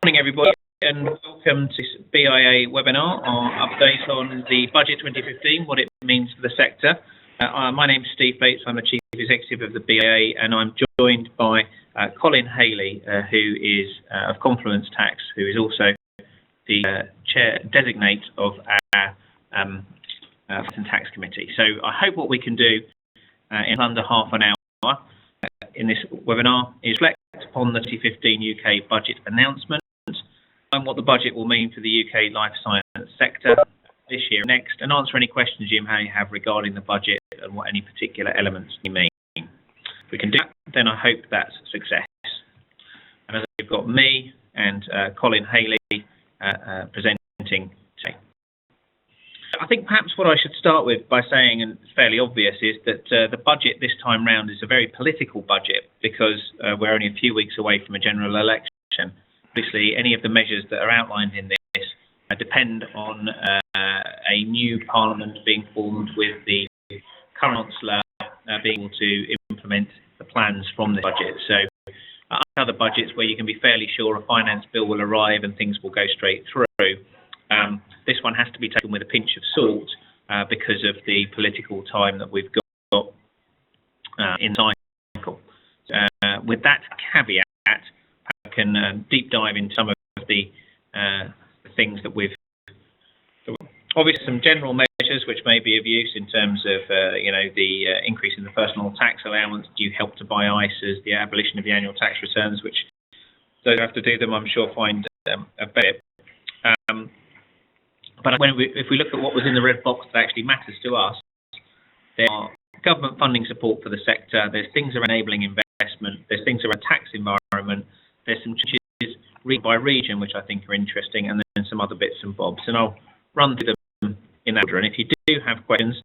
Morning, everybody, and welcome to this BIA webinar, our update on the Budget 2015, what it means for the sector. My name's Steve Bates, I'm the Chief Executive of the BIA, and I'm joined by Colin Haley, who is of Confluence Tax, who is also the Chair Designate of our Tax Committee. So I hope what we can do in under half an hour in this webinar is reflect upon the 2015 UK budget announcement, and what the budget will mean for the UK life science sector this year and next, and answer any questions you may have regarding the budget and what any particular elements you mean. If we can do that, then I hope that's a success. And as you've got me and Colin Haley presenting today. I think perhaps what I should start with by saying, and it's fairly obvious, is that the budget this time round is a very political budget because we're only a few weeks away from a general election. Obviously, any of the measures that are outlined in this depend on a new parliament being formed with the current Chancellor being able to implement the plans from the budget. So other budgets where you can be fairly sure a finance bill will arrive and things will go straight through. This one has to be taken with a pinch of salt because of the political time that we've got in the cycle. With that caveat, I can deep dive into some of the things that we've. Obviously, some general measures which may be of use in terms of, the increase in the personal tax allowance, due Help to Buy ISAs, the abolition of the annual tax returns, which those who have to do them, I'm sure, find a bit. But if we look at what was in the red box that actually matters to us, there are government funding support for the sector, there's things around enabling investment, there's things around tax environment, there's some changes region by region which I think are interesting, and then some other bits and bobs. And I'll run through them in that order. And if you do have questions,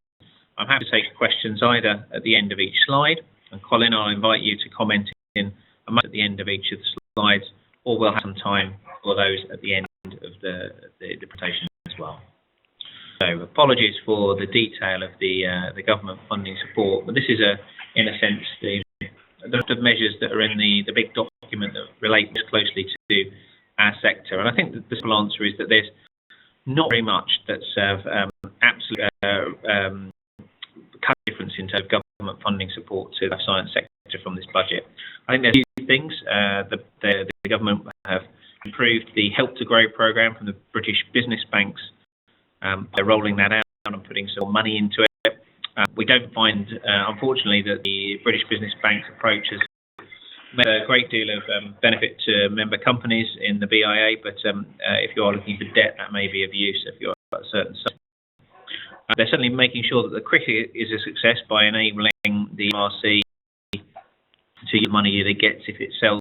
I'm happy to take questions either at the end of each slide, and Colin, I'll invite you to comment in at the end of each of the slides, or we'll have some time for those at the end of the presentation as well. So apologies for the detail of the government funding support, but this is in a sense the measures that are in the big document that relate most closely to our sector. And I think that the simple answer is that there's not very much that's absolute difference in terms of government funding support to the science sector from this budget. I think there's a few things. The government have improved the Help to Grow programme from the British business banks. They're rolling that out and putting some money into it. We don't find, unfortunately, that the British business banks approach has made a great deal of benefit to member companies in the BIA, but if you are looking for debt, that may be of use if you're at a certain size. They're certainly making sure that the cricket is a success by enabling the MRC to use money that it gets if it sells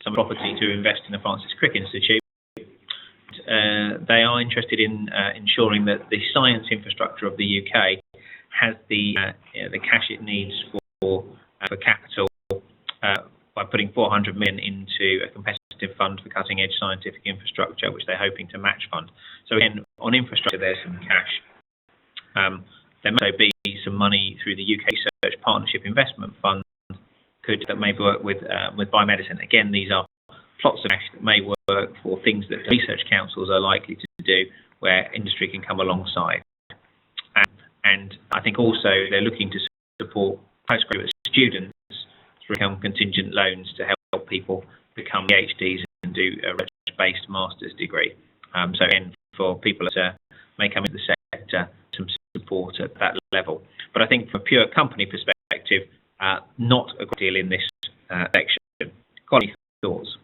some property to invest in the Francis Crick Institute. They are interested in ensuring that the science infrastructure of the UK has the cash it needs for capital by putting 400 million into a competitive fund for cutting-edge scientific infrastructure, which they're hoping to match fund. So again, on infrastructure, there's some cash. There may also be some money through the UK Research Partnership Investment Fund that may work with biomedicine. Again, these are plots of cash that may work for things that research councils are likely to do, where industry can come alongside. And I think also they're looking to support postgraduate students through contingent loans to help people become PhDs and do a research-based master's degree. So again, for people that may come into the sector, some support at that level. But I think from a pure company perspective, not a great deal in this section. Colin, thoughts?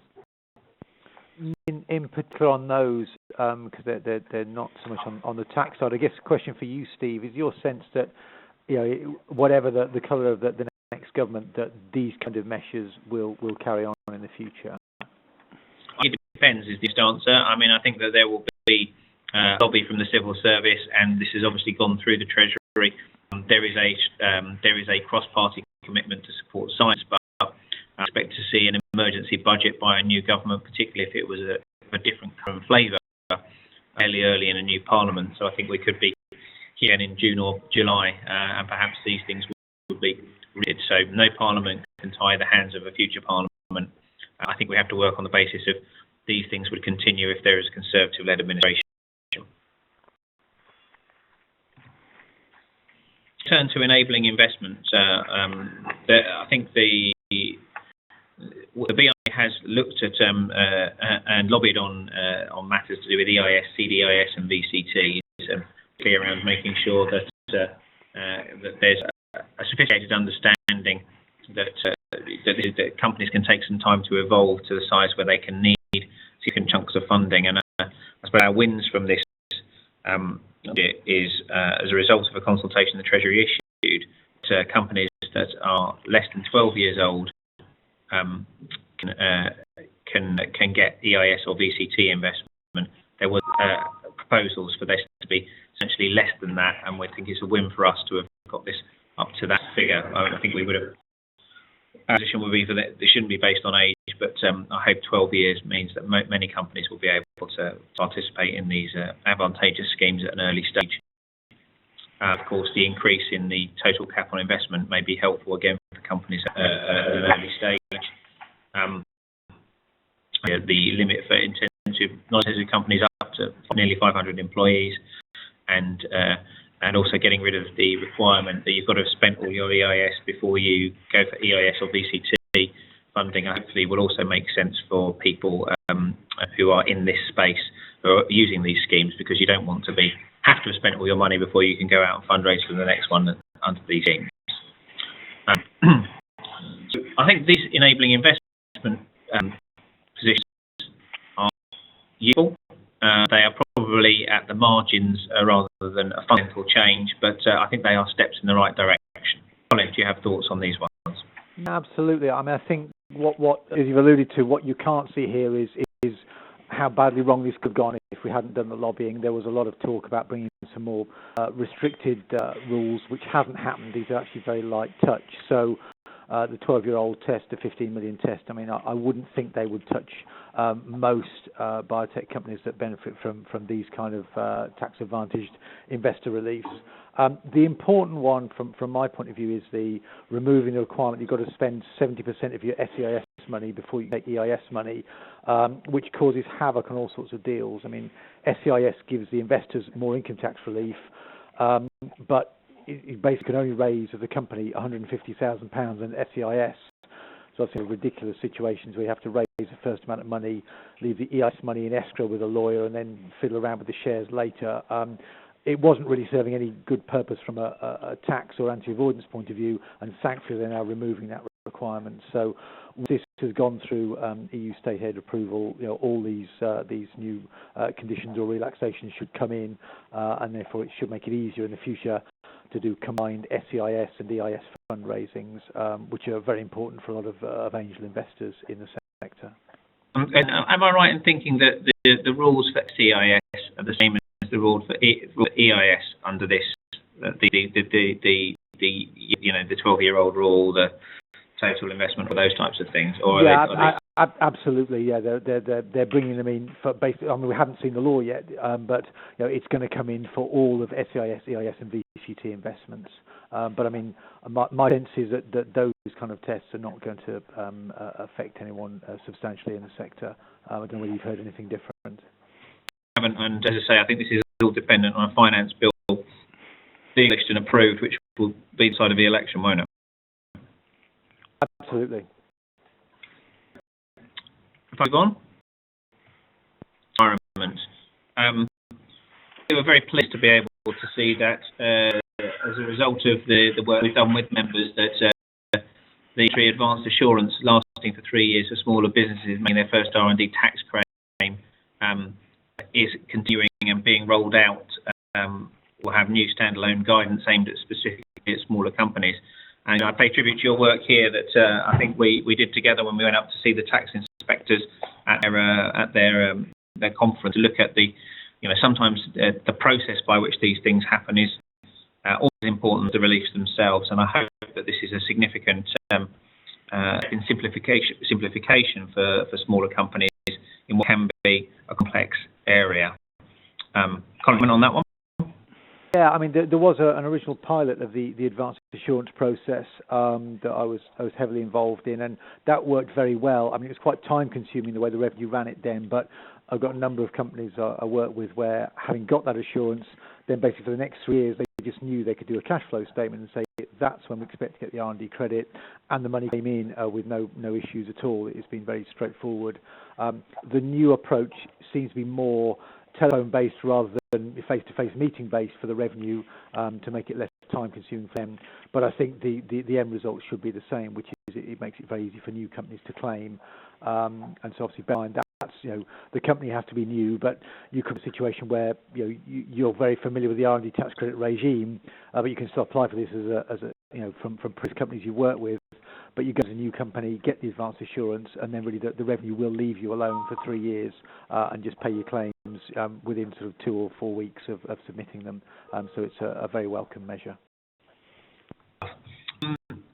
In particular on those, because they're not so much on the tax side. I guess a question for you, Steve, is your sense that, whatever the colour of the next government, that these kind of measures will carry on in the future? It depends is the answer. I mean, I think that there will be lobby from the civil service, and this has obviously gone through the Treasury. There is a cross-party commitment to support science, but I expect to see an emergency budget by a new government, particularly if it was a different current flavour, fairly early in a new parliament. So I think we could be here in June or July, and perhaps these things would be read. So no parliament can tie the hands of a future parliament. I think we have to work on the basis of these things would continue if there is a Conservative-led administration. Turn to enabling investment. I think the BIA has looked at and lobbied on matters to do with EIS, CDIS, and VCT, around making sure that there's a sophisticated understanding that companies can take some time to evolve to the size where they can need significant chunks of funding. And I suppose our wins from this is as a result of a consultation the Treasury issued to companies that are less than 12 years old can get EIS or VCT investment. There were proposals for this to be essentially less than that, and we think it's a win for us to have got this up to that figure. I think we would have. Our position would be that it shouldn't be based on age, but I hope 12 years means that many companies will be able to participate in these advantageous schemes at an early stage. Of course, the increase in the total cap on investment may be helpful again for companies at an early stage. The limit for non-intensive companies up to nearly 500 employees, and also getting rid of the requirement that you've got to have spent all your EIS before you go for EIS or VCT funding, hopefully will also make sense for people who are in this space, who are using these schemes, because you don't want to have to have spent all your money before you can go out and fundraise for the next one under these schemes. So I think these enabling investment positions are useful. They are probably at the margins rather than a fundamental change, but I think they are steps in the right direction. Colin, do you have thoughts on these ones? Absolutely. I mean, I think what as you've alluded to, what you can't see here is how badly wrong this could have gone if we hadn't done the lobbying. There was a lot of talk about bringing some more restricted rules, which hasn't happened. These are actually very light touch. So the 12-year-old test, the 15 million test, I mean, I wouldn't think they would touch most biotech companies that benefit from these kind of tax-advantaged investor reliefs. The important one from my point of view is the removing the requirement you've got to spend 70% of your SEIS money before you take EIS money, which causes havoc on all sorts of deals. I mean, SEIS gives the investors more income tax relief, but it basically can only raise as a company £150,000 in SEIS. So I've seen ridiculous situations where you have to raise the first amount of money, leave the EIS money in escrow with a lawyer, and then fiddle around with the shares later. It wasn't really serving any good purpose from a tax or anti-avoidance point of view, and thankfully they're now removing that requirement. So this has gone through EU state aid approval. You know, all these new conditions or relaxations should come in, and therefore it should make it easier in the future to do combined SEIS and EIS fundraisings, which are very important for a lot of angel investors in the sector. Am I right in thinking that the rules for SEIS are the same as the rules for EIS under this? The 12-year-old rule, the total investment for those types of things, or absolutely, yeah. They're bringing them in for basically. I mean, we haven't seen the law yet, but you know, it's going to come in for all of SEIS, EIS, and VCT investments. But I mean, my sense is that those kind of tests are not going to affect anyone substantially in the sector. I don't know whether you've heard anything different. I haven't, and as I say, I think this is all dependent on a finance bill being and approved, which will be the side of the election, won't it? Absolutely. If I go on, environment. We were very pleased to be able to see that as a result of the work we've done with members, that the advanced assurance lasting for 3 years for smaller businesses making their first R&D tax claim is continuing and being rolled out. We'll have new standalone guidance aimed at specifically at smaller companies. And I pay tribute to your work here that I think we did together when we went up to see the tax inspectors at their conference to look at sometimes the process by which these things happen is always important, the reliefs themselves. And I hope that this is a significant simplification for smaller companies in what can be a complex area. Comment on that one? Yeah, I mean, there was an original pilot of the advanced assurance process that I was heavily involved in, and that worked very well. I mean, it was quite time consuming the way the revenue ran it then, but I've got a number of companies I work with where, having got that assurance, then basically for the next 3 years they just knew they could do a cash flow statement and say that's when we expect to get the R&D credit, and the money came in with no issues at all. It's been very straightforward. The new approach seems to be more telephone-based rather than face-to-face meeting-based for the revenue, to make it less time-consuming for them. But I think the end result should be the same, which is it makes it very easy for new companies to claim. And so obviously behind that, the company has to be new, but you could have a situation where you're very familiar with the R&D tax credit regime, but you can still apply for this as a from previous companies you work with. But you go to a new company, get the advanced assurance, and then really the revenue will leave you alone for 3 years and just pay your claims within sort of 2 or 4 weeks of submitting them. So it's a very welcome measure.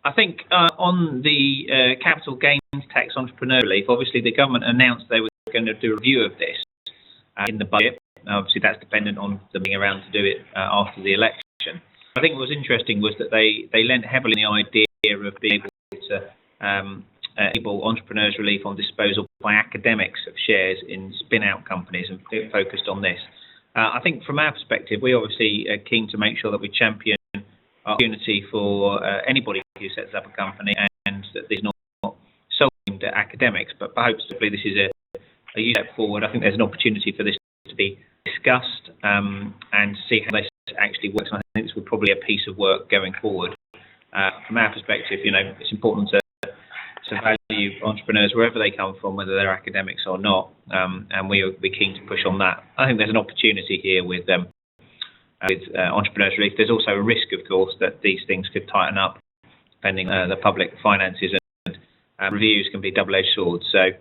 I think on the capital gains tax entrepreneur relief, obviously the government announced they were going to do a review of this in the budget. Obviously that's dependent on them being around to do it after the election. I think what was interesting was that they lent heavily on the idea of being able to enable entrepreneurs relief on disposal by academics of shares in spin-out companies, and focused on this. I think from our perspective, we obviously are keen to make sure that we champion opportunity for anybody who sets up a company, and that this is not solely aimed at academics, but hopefully this is a step forward. I think there's an opportunity for this to be discussed and see how this actually works. And I think this would probably be a piece of work going forward. From our perspective, it's important to value entrepreneurs wherever they come from, whether they're academics or not, and we're keen to push on that. I think there's an opportunity here with entrepreneurs relief. There's also a risk, of course, that these things could tighten up, depending on the public finances, and reviews can be double-edged swords. So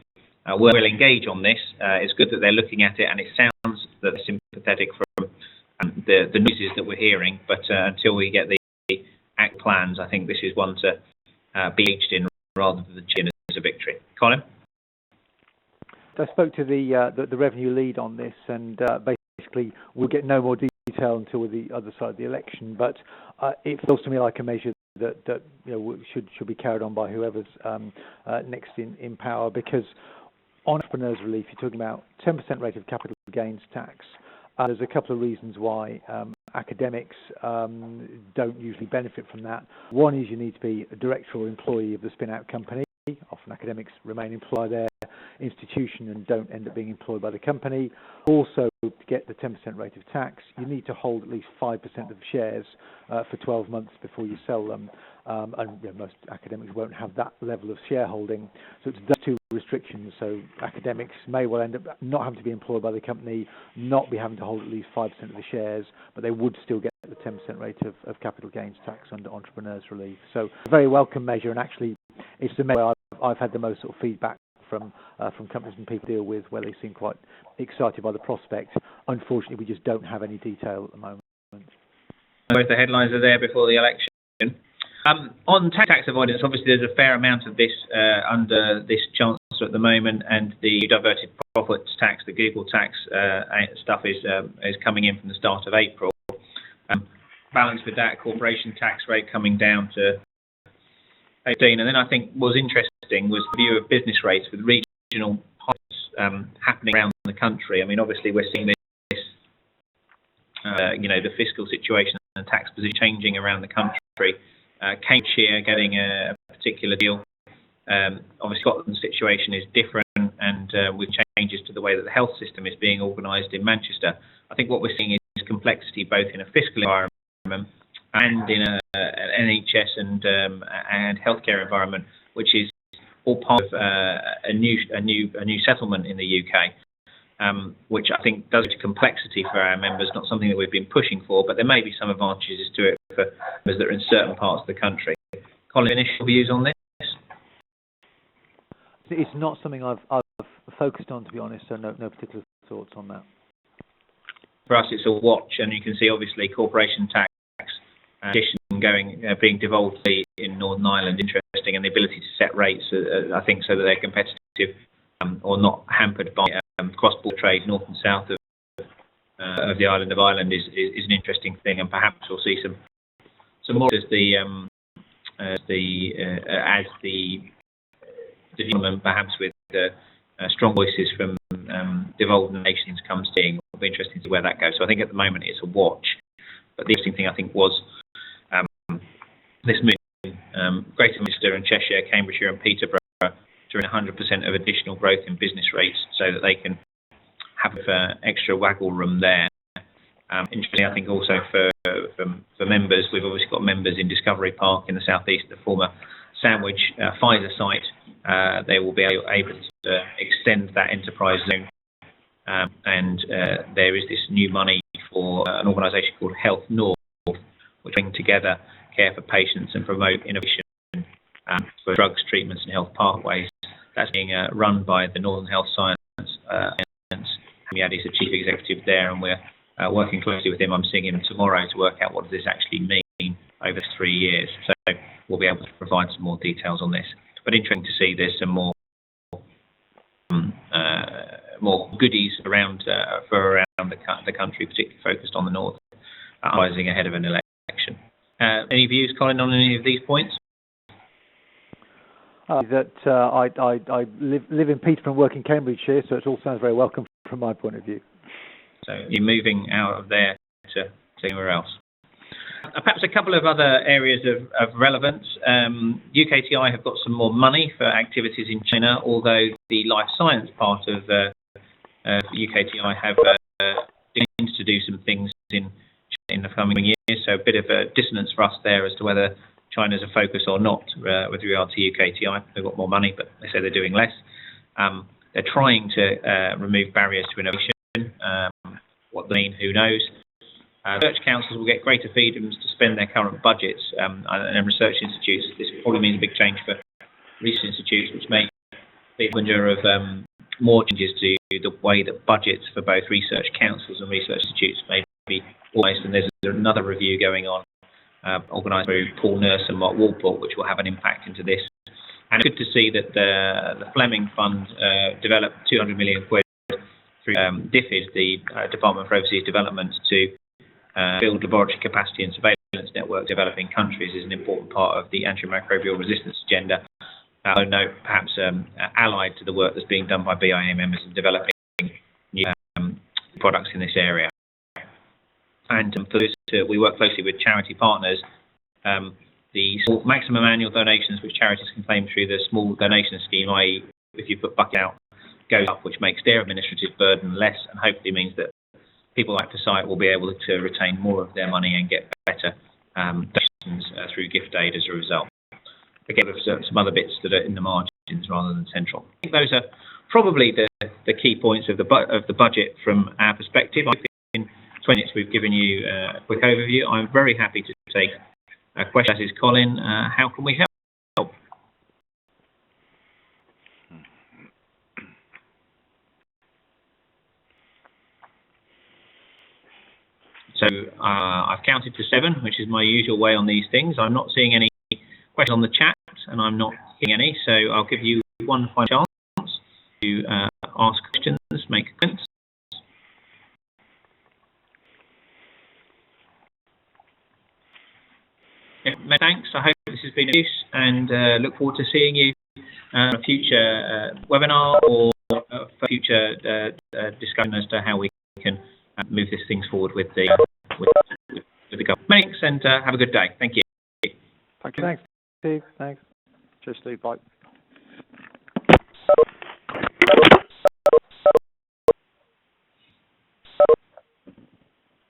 we'll engage on this. It's good that they're looking at it, and it sounds that they're sympathetic from the noises that we're hearing, but until we get the act plans, I think this is one to be engaged in rather than chin as a victory. Colin? I spoke to the revenue lead on this, and basically we'll get no more detail until the other side of the election. But it feels to me like a measure that should be carried on by whoever's next in power, because on entrepreneurs relief, you're talking about 10% rate of capital gains tax. There's a couple of reasons why academics don't usually benefit from that. One is you need to be a director or employee of the spin-out company. Often academics remain employed by their institution and don't end up being employed by the company. Also, to get the 10% rate of tax, you need to hold at least 5% of the shares for 12 months before you sell them. And most academics won't have that level of shareholding. So it's those two restrictions. So academics may well end up not having to be employed by the company, not be having to hold at least 5% of the shares, but they would still get the 10% rate of capital gains tax under entrepreneurs relief. So a very welcome measure, and actually it's the measure I've had the most sort of feedback from companies and people I deal with, where they seem quite excited by the prospect. Unfortunately, we just don't have any detail at the moment. Both the headlines are there before the election. On tax avoidance, obviously there's a fair amount of this under this Chancellor at the moment, and the diverted profits tax, the Google tax stuff is coming in from the start of April. Balanced with that, corporation tax rate coming down to 18, and then I think what was interesting was the view of business rates with regional pilots happening around the country. I mean, obviously we're seeing this, the fiscal situation and tax position changing around the country. Cambridgeshire getting a particular deal. Obviously, Scotland's situation is different, and with changes to the way that the health system is being organised in Manchester. I think what we're seeing is complexity both in a fiscal environment and in an NHS and healthcare environment, which is all part of a new settlement in the UK, which I think does to complexity for our members, not something that we've been pushing for, but there may be some advantages to it for members that are in certain parts of the country. Colin, initial views on this? It's not something I've focused on, to be honest, so no particular thoughts on that. For us, it's a watch, and you can see obviously corporation tax being devolved in Northern Ireland, interesting, and the ability to set rates, I think, so that they're competitive or not hampered by cross-border trade north and south of the island of Ireland is an interesting thing, and perhaps we'll see some more as the development, perhaps with strong voices from devolved nations comes in. It'll be interesting to see where that goes. So I think at the moment it's a watch. But the interesting thing I think was this move, Greater Manchester and Cheshire, Cambridgeshire and Peterborough during 100% of additional growth in business rates, so that they can have extra waggle room there. Interestingly, I think also for members, we've obviously got members in Discovery Park in the southeast, the former Sandwich Pfizer site. They will be able to extend that enterprise zone, and there is this new money for an organisation called Health North, which bring together care for patients and promote innovation for drugs, treatments and health pathways. That's being run by the Northern Health Science Alliance. Hamid is the chief executive there, and we're working closely with him. I'm seeing him tomorrow to work out what does this actually mean over 3 years. So we'll be able to provide some more details on this. But interesting to see there's some more goodies around the country, particularly focused on the north, rising ahead of an election. Any views, Colin, on any of these points? I live in Peterborough and work in Cambridgeshire, so it all sounds very welcome from my point of view. So you're moving out of there to anywhere else. Perhaps a couple of other areas of relevance. UKTI have got some more money for activities in China, although the life science part of UKTI have plans to do some things in the coming years. So a bit of a dissonance for us there as to whether China's a focus or not with regard to UKTI. They've got more money, but they say they're doing less. They're trying to remove barriers to innovation. What they mean, who knows? Research councils will get greater freedoms to spend their current budgets, and research institutes. This probably means a big change for research institutes, which may be a danger of more changes to the way that budgets for both research councils and research institutes may be organised. And there's another review going on, organised by Paul Nurse and Mark Walport, which will have an impact into this. And it's good to see that the Fleming Fund developed 200 million quid through DFID, the Department for Overseas Development, to build laboratory capacity and surveillance network developing countries is an important part of the antimicrobial resistance agenda. I know perhaps allied to the work that's being done by BIA members in developing new products in this area. And for this, we work closely with charity partners. The maximum annual donations which charities can claim through the small donation scheme, i.e. if you put bucket out, goes up, which makes their administrative burden less, and hopefully means that people like the site will be able to retain more of their money and get better donations through gift aid as a result. Again, with some other bits that are in the margins rather than central. I think those are probably the key points of the budget from our perspective. I think in 20 minutes we've given you a quick overview. I'm very happy to take questions. As is Colin. How can we help? So I've counted to 7, which is my usual way on these things. I'm not seeing any questions on the chat, and I'm not seeing any. So I'll give you one final chance to ask questions, make comments. Yeah, thanks. I hope this has been of use, and look forward to seeing you on a future webinar or future discussion as to how we can move these things forward with the government. Many thanks, and have a good day. Thank you. Thanks, Steve. Thanks. Cheers, Steve. Bye.